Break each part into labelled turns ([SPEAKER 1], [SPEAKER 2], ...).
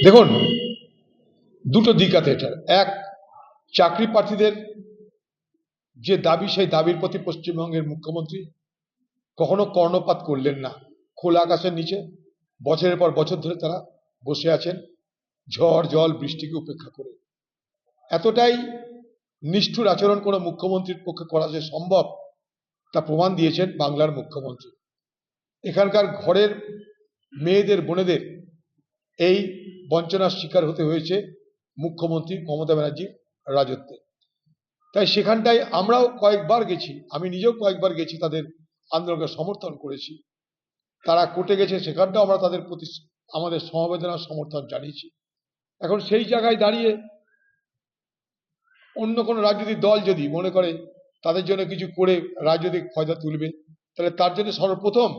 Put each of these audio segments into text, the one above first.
[SPEAKER 1] দেখুন, দুটো দিক আছে এটার। এক, চাকরি প্রার্থীদের যে দাবি, সেই দাবির প্রতি পশ্চিমবঙ্গের মুখ্যমন্ত্রী কখনো কর্ণপাত করলেন না। খোলা আকাশের নিচে বছরের পর বছর ধরে তারা বসে আছেন, ঝড় জল বৃষ্টিকে উপেক্ষা করে। এতটাই নিষ্ঠুর আচরণ কোনো মুখ্যমন্ত্রীর পক্ষে করা যে সম্ভব, তা প্রমাণ দিয়েছেন বাংলার মুখ্যমন্ত্রী। এখানকার ঘরের মেয়েদের, বোনেদের এই বঞ্চনার শিকার হতে হয়েছে মুখ্যমন্ত্রী মমতা ব্যানার্জির রাজত্বে। তাই সেখানটায় আমরাও কয়েকবার গেছি, আমি নিজেও কয়েকবার গেছি, তাদের আন্দোলনকে সমর্থন করেছি। তারা কোর্টে গেছে, সেখানটাও আমরা তাদের প্রতি আমাদের সমবেদনা সমর্থন জানিয়েছি। এখন সেই জায়গায় দাঁড়িয়ে অন্য কোনো রাজনৈতিক দল যদি মনে করে তাদের জন্য কিছু করে রাজনৈতিক ফায়দা তুলবে, তাহলে তার জন্য সর্বপ্রথম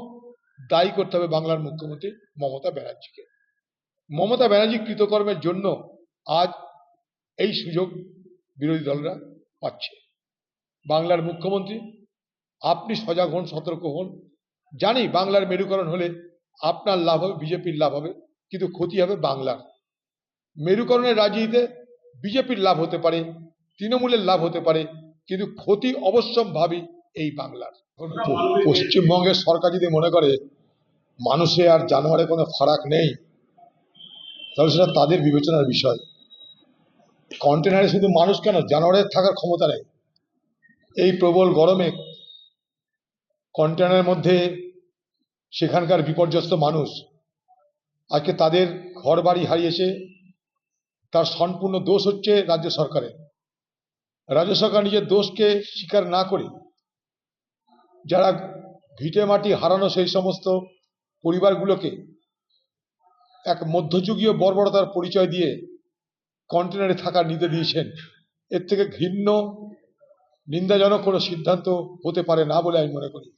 [SPEAKER 1] দায়ী করতে হবে বাংলার মুখ্যমন্ত্রী মমতা ব্যানার্জিকে। মমতা ব্যানার্জি কৃতকর্মের জন্য আজ এই সুযোগ বিরোধী দলরা পাচ্ছে। বাংলার মুখ্যমন্ত্রী, আপনি সজাগ হন, সতর্ক হন। জানি বাংলার মেরুকরণ হলে আপনার লাভ হবে, বিজেপির লাভ হবে, কিন্তু ক্ষতি হবে বাংলার। মেরুকরণের রাজনীতিতে বিজেপির লাভ হতে পারে, তৃণমূলের লাভ হতে পারে, কিন্তু ক্ষতি অবশ্যম্ভাবী এই বাংলার। পশ্চিমবঙ্গের সরকার যদি মনে করে মানুষে আর জানোয়ারে কোনো ফারাক নেই, তাহলে সেটা তাদের বিবেচনার বিষয়। কন্টেনারে শুধু মানুষ কেন, জানোয়ারের থাকার ক্ষমতা নেই। এই প্রবল গরমে কন্টেনারের মধ্যে সেখানকার বিপর্যস্ত মানুষ আজকে তাদের ঘর বাড়ি হারিয়েছে। তার সম্পূর্ণ দোষ হচ্ছে রাজ্য সরকারের। রাজ্য সরকার নিজের দোষকে স্বীকার না করে যারা ভিটে মাটি হারানো সেই সমস্ত পরিবারগুলোকে এক মধ্যযুগীয় বর্বরতার পরিচয় দিয়ে কন্টেনারে থাকার নিতে দিয়েছেন, এর থেকে ঘৃণ্য নিন্দাজনক কোনো সিদ্ধান্ত হতে পারে না বলে আমি মনে করি।